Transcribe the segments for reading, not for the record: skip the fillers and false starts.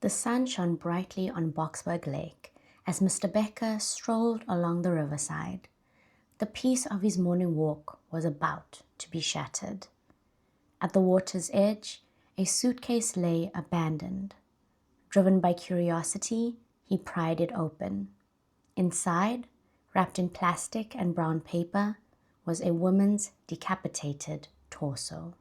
The sun shone brightly on Boksburg Lake as Mr. Becker strolled along the riverside. The peace of his morning walk was about to be shattered. At the water's edge, a suitcase lay abandoned. Driven by curiosity, he pried it open. Inside, wrapped in plastic and brown paper, was a woman's decapitated torso.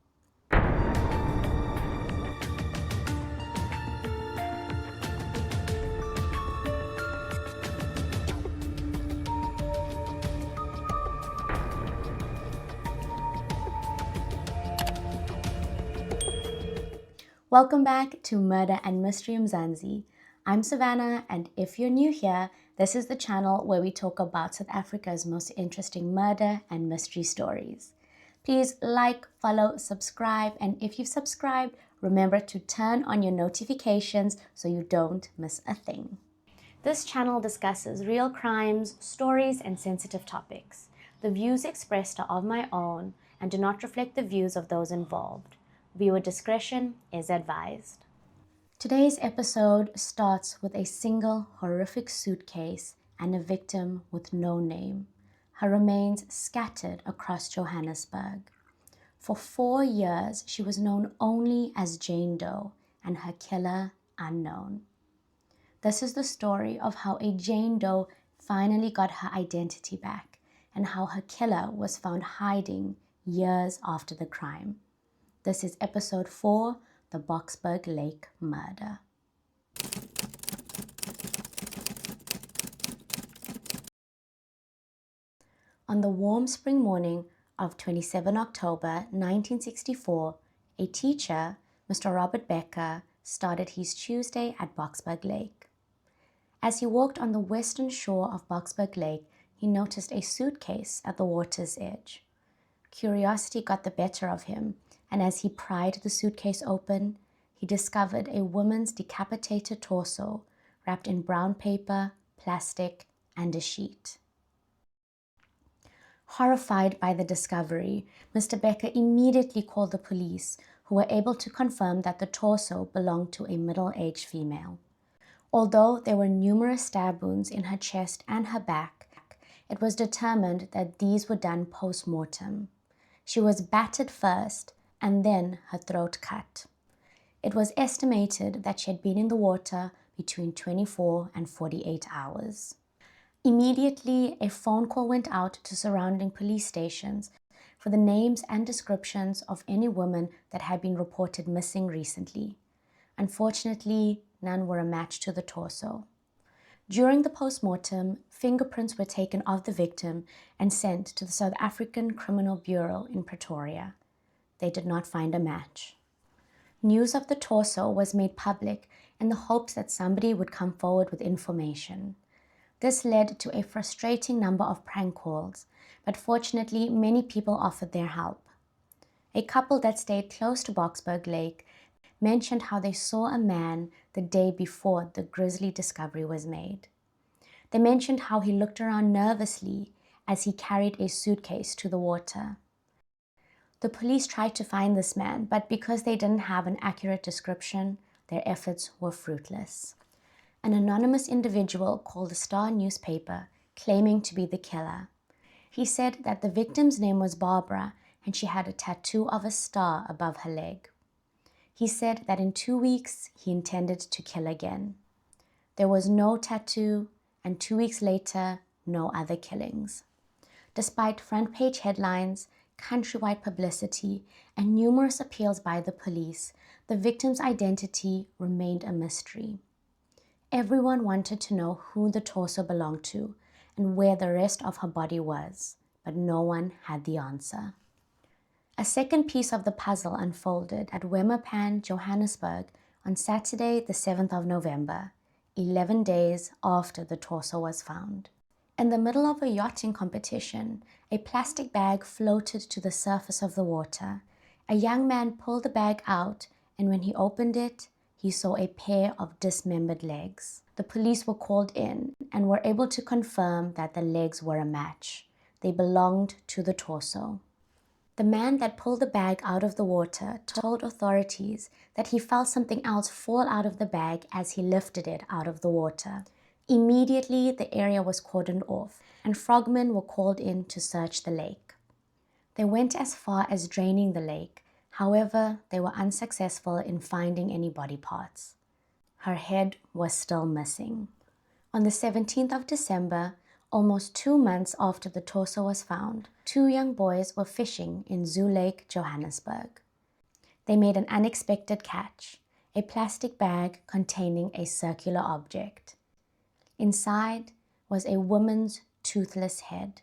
Welcome back to Murder and Mystery Mzansi. I'm Savannah, and if you're new here, this is the channel where we talk about South Africa's most interesting murder and mystery stories. Please like, follow, subscribe, and if you've subscribed, remember to turn on your notifications so you don't miss a thing. This channel discusses real crimes, stories, and sensitive topics. The views expressed are of my own and do not reflect the views of those involved. Viewer discretion is advised. Today's episode starts with a single horrific suitcase and a victim with no name. Her remains scattered across Johannesburg. For 4 years, she was known only as Jane Doe and her killer unknown. This is the story of how a Jane Doe finally got her identity back and how her killer was found hiding years after the crime. This is episode 4, the Boksburg Lake murder. On the warm spring morning of 27 October 1964, a teacher, Mr. Robert Becker, started his Tuesday at Boksburg Lake. As he walked on the western shore of Boksburg Lake, he noticed a suitcase at the water's edge. Curiosity got the better of him, and as he pried the suitcase open, he discovered a woman's decapitated torso wrapped in brown paper, plastic, and a sheet. Horrified by the discovery, Mr. Becker immediately called the police, who were able to confirm that the torso belonged to a middle-aged female. Although there were numerous stab wounds in her chest and her back, it was determined that these were done post-mortem. She was battered first, and then her throat cut. It was estimated that she had been in the water between 24 and 48 hours. Immediately, a phone call went out to surrounding police stations for the names and descriptions of any women that had been reported missing recently. Unfortunately, none were a match to the torso. During the post-mortem, fingerprints were taken of the victim and sent to the South African Criminal Bureau in Pretoria. They did not find a match. News of the torso was made public in the hopes that somebody would come forward with information. This led to a frustrating number of prank calls, but fortunately many people offered their help. A couple that stayed close to Boksburg Lake mentioned how they saw a man the day before the grisly discovery was made. They mentioned how he looked around nervously as he carried a suitcase to the water. The police tried to find this man, but because they didn't have an accurate description, their efforts were fruitless. An anonymous individual called the Star newspaper, claiming to be the killer. He said that the victim's name was Barbara and she had a tattoo of a star above her leg. He said that in 2 weeks he intended to kill again. There was no tattoo, and 2 weeks later, no other killings. Despite front-page headlines, countrywide publicity, and numerous appeals by the police, the victim's identity remained a mystery. Everyone wanted to know who the torso belonged to and where the rest of her body was, but no one had the answer. A second piece of the puzzle unfolded at Wemmerpan, Johannesburg on Saturday, the 7th of November, 11 days after the torso was found. In the middle of a yachting competition, a plastic bag floated to the surface of the water. A young man pulled the bag out, and when he opened it, he saw a pair of dismembered legs. The police were called in and were able to confirm that the legs were a match. They belonged to the torso. The man that pulled the bag out of the water told authorities that he felt something else fall out of the bag as he lifted it out of the water. Immediately, the area was cordoned off, and frogmen were called in to search the lake. They went as far as draining the lake. However, they were unsuccessful in finding any body parts. Her head was still missing. On the 17th of December, almost 2 months after the torso was found, 2 young boys were fishing in Zoo Lake, Johannesburg. They made an unexpected catch, a plastic bag containing a circular object. Inside was a woman's toothless head.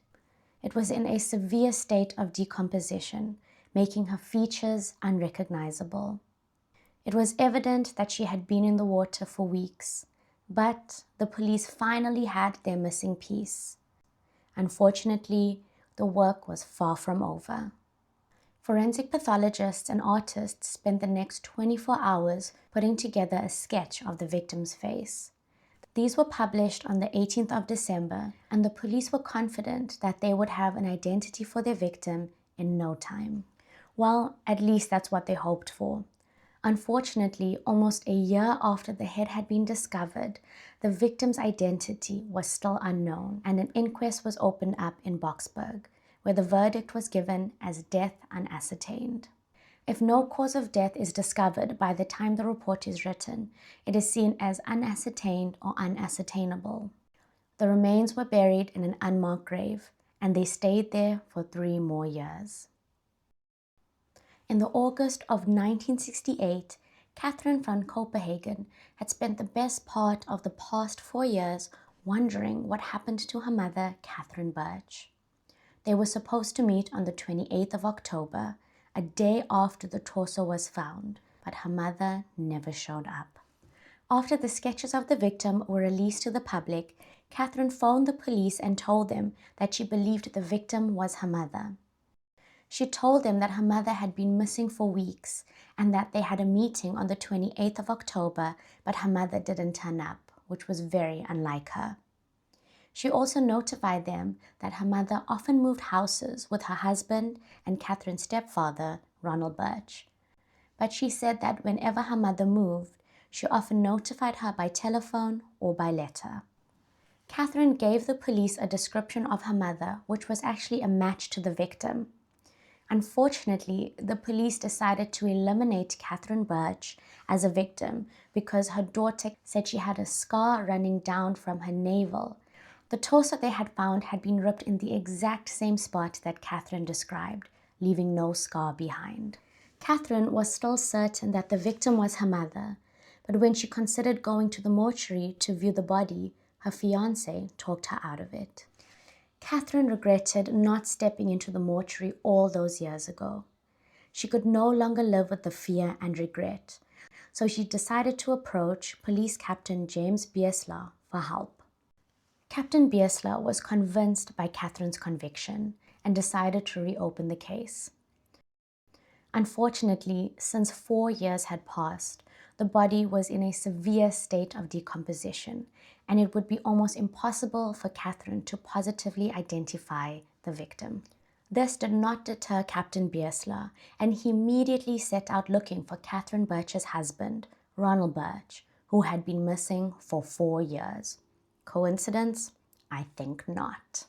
It was in a severe state of decomposition, making her features unrecognizable. It was evident that she had been in the water for weeks, but the police finally had their missing piece. Unfortunately, the work was far from over. Forensic pathologists and artists spent the next 24 hours putting together a sketch of the victim's face. These were published on the 18th of December, and the police were confident that they would have an identity for their victim in no time. Well, at least that's what they hoped for. Unfortunately, almost a year after the head had been discovered, the victim's identity was still unknown, and an inquest was opened up in Boksburg, where the verdict was given as death unascertained. If no cause of death is discovered by the time the report is written, it is seen as unascertained or unascertainable. The remains were buried in an unmarked grave, and they stayed there for 3 more years. In the August of 1968, Catherine van Copenhagen had spent the best part of the past 4 years wondering what happened to her mother, Catherine Birch. They were supposed to meet on the 28th of October, a day after the torso was found, but her mother never showed up. After the sketches of the victim were released to the public, Catherine phoned the police and told them that she believed the victim was her mother. She told them that her mother had been missing for weeks and that they had a meeting on the 28th of October, but her mother didn't turn up, which was very unlike her. She also notified them that her mother often moved houses with her husband and Catherine's stepfather, Ronald Birch. But she said that whenever her mother moved, she often notified her by telephone or by letter. Catherine gave the police a description of her mother, which was actually a match to the victim. Unfortunately, the police decided to eliminate Catherine Birch as a victim because her daughter said she had a scar running down from her navel. The torso they had found had been ripped in the exact same spot that Catherine described, leaving no scar behind. Catherine was still certain that the victim was her mother, but when she considered going to the mortuary to view the body, her fiancé talked her out of it. Catherine regretted not stepping into the mortuary all those years ago. She could no longer live with the fear and regret, so she decided to approach Police Captain James Biesler for help. Captain Biesler was convinced by Catherine's conviction and decided to reopen the case. Unfortunately, since 4 years had passed, the body was in a severe state of decomposition, and it would be almost impossible for Catherine to positively identify the victim. This did not deter Captain Biesler, and he immediately set out looking for Catherine Birch's husband, Ronald Birch, who had been missing for 4 years. Coincidence? I think not.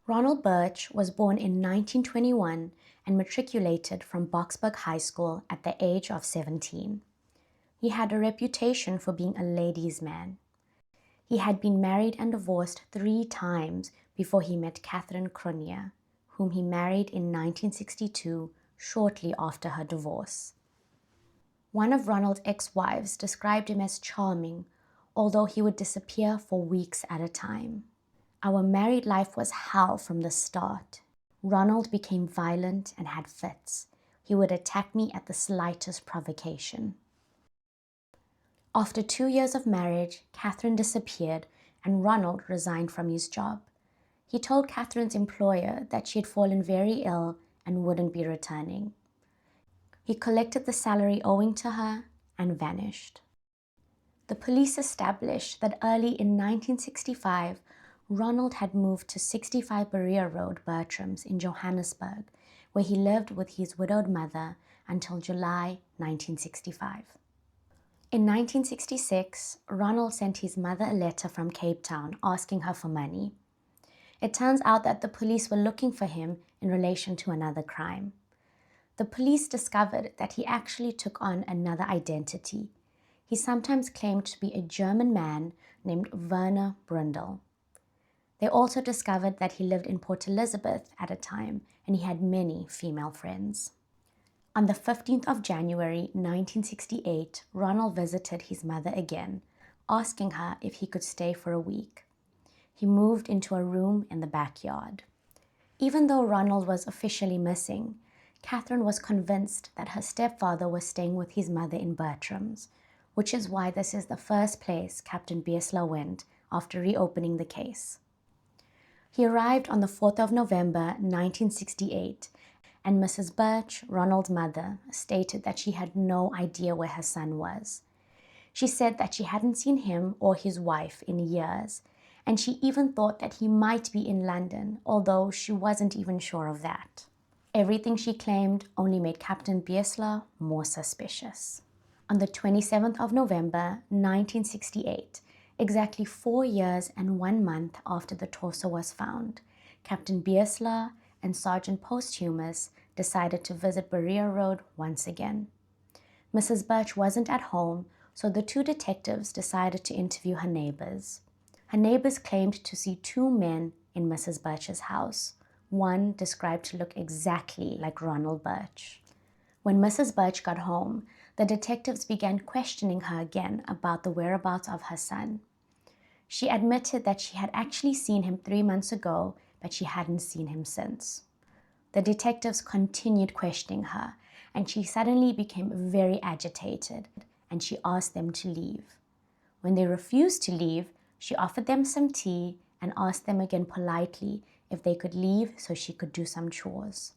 Ronald Birch was born in 1921 and matriculated from Boksburg High School at the age of 17. He had a reputation for being a ladies' man. He had been married and divorced 3 times before he met Catherine Cronier, whom he married in 1962, shortly after her divorce. One of Ronald's ex-wives described him as charming, although he would disappear for weeks at a time. Our married life was hell from the start. Ronald became violent and had fits. He would attack me at the slightest provocation. After 2 years of marriage, Catherine disappeared and Ronald resigned from his job. He told Catherine's employer that she had fallen very ill and wouldn't be returning. He collected the salary owing to her and vanished. The police established that early in 1965, Ronald had moved to 65 Berea Road, Bertrams in Johannesburg, where he lived with his widowed mother until July 1965. In 1966, Ronald sent his mother a letter from Cape Town asking her for money. It turns out that the police were looking for him in relation to another crime. The police discovered that he actually took on another identity. He sometimes claimed to be a German man named Werner Brundle. They also discovered that he lived in Port Elizabeth at a time and he had many female friends. On the 15th of January 1968, Ronald visited his mother again, asking her if he could stay for a week. He moved into a room in the backyard. Even though Ronald was officially missing, Catherine was convinced that her stepfather was staying with his mother in Bertram's, which is why this is the first place Captain Biesler went after reopening the case. He arrived on the 4th of November 1968, and Mrs. Birch, Ronald's mother, stated that she had no idea where her son was. She said that she hadn't seen him or his wife in years, and she even thought that he might be in London, although she wasn't even sure of that. Everything she claimed only made Captain Biesler more suspicious. On the 27th of November 1968, exactly 4 years and 1 month after the torso was found, Captain Biesler and Sergeant Posthumus decided to visit Berea Road once again. Mrs. Birch wasn't at home, so the two detectives decided to interview her neighbors. Her neighbors claimed to see 2 men in Mrs. Birch's house. One described to look exactly like Ronald Birch. When Mrs. Birch got home, the detectives began questioning her again about the whereabouts of her son. She admitted that she had actually seen him 3 months ago, but she hadn't seen him since. The detectives continued questioning her, and she suddenly became very agitated, and she asked them to leave. When they refused to leave, she offered them some tea and asked them again politely if they could leave so she could do some chores.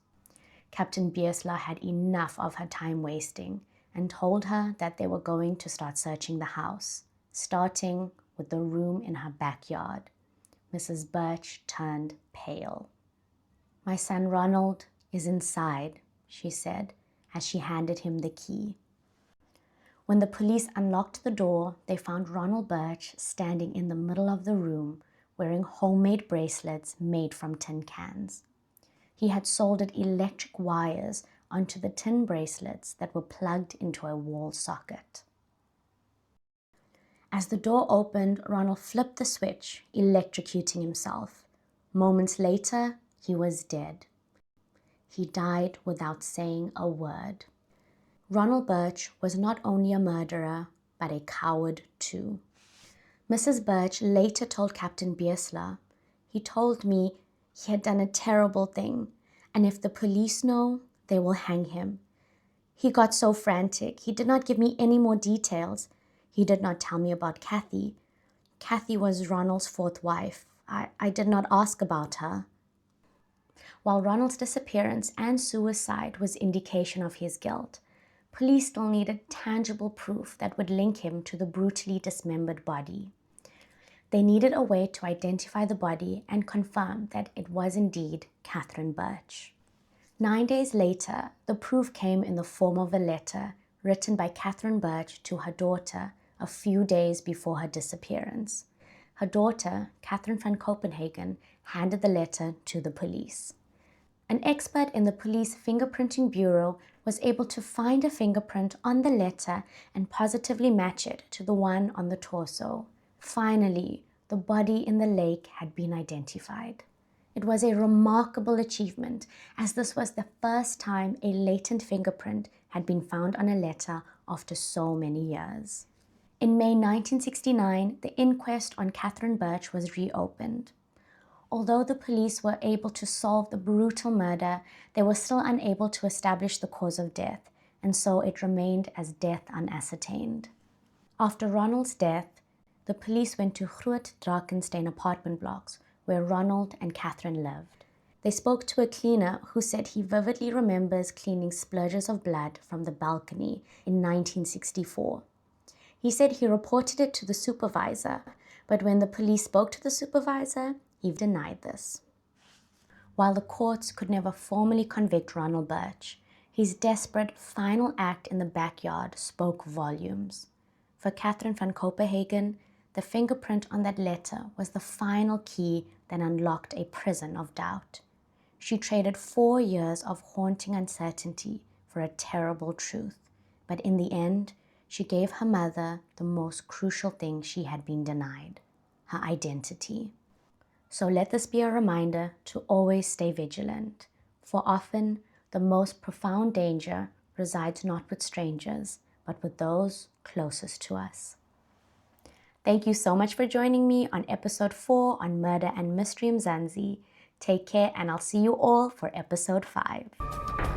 Captain Biesler had enough of her time wasting and told her that they were going to start searching the house, starting with the room in her backyard. Mrs. Birch turned pale. "My son Ronald is inside," she said as she handed him the key. When the police unlocked the door, they found Ronald Birch standing in the middle of the room wearing homemade bracelets made from tin cans. He had soldered electric wires onto the tin bracelets that were plugged into a wall socket. As the door opened, Ronald flipped the switch, electrocuting himself. Moments later, he was dead. He died without saying a word. Ronald Birch was not only a murderer, but a coward too. Mrs. Birch later told Captain Biesler, "He told me he had done a terrible thing, and if the police know, they will hang him. He got so frantic, he did not give me any more details. He did not tell me about Kathy. Kathy was Ronald's 4th wife. I did not ask about her." While Ronald's disappearance and suicide was indication of his guilt, police still needed tangible proof that would link him to the brutally dismembered body. They needed a way to identify the body and confirm that it was indeed Catherine Birch. 9 days later, the proof came in the form of a letter written by Catherine Birch to her daughter a few days before her disappearance. Her daughter, Catherine van Copenhagen, handed the letter to the police. An expert in the police fingerprinting bureau was able to find a fingerprint on the letter and positively match it to the one on the torso. Finally, the body in the lake had been identified. It was a remarkable achievement, as this was the first time a latent fingerprint had been found on a letter after so many years. In May 1969, the inquest on Catherine Birch was reopened. Although the police were able to solve the brutal murder, they were still unable to establish the cause of death, and so it remained as death unascertained. After Ronald's death, the police went to Groot Drakenstein apartment blocks, where Ronald and Catherine lived. They spoke to a cleaner who said he vividly remembers cleaning splurges of blood from the balcony in 1964. He said he reported it to the supervisor, but when the police spoke to the supervisor, he denied this. While the courts could never formally convict Ronald Birch, his desperate final act in the backyard spoke volumes. For Catherine van Copenhagen, the fingerprint on that letter was the final key that unlocked a prison of doubt. She traded 4 years of haunting uncertainty for a terrible truth, but in the end, she gave her mother the most crucial thing she had been denied, her identity. So let this be a reminder to always stay vigilant, for often the most profound danger resides not with strangers, but with those closest to us. Thank you so much for joining me on episode 4 on Murder and Mystery in Mzansi. Take care, and I'll see you all for episode 5.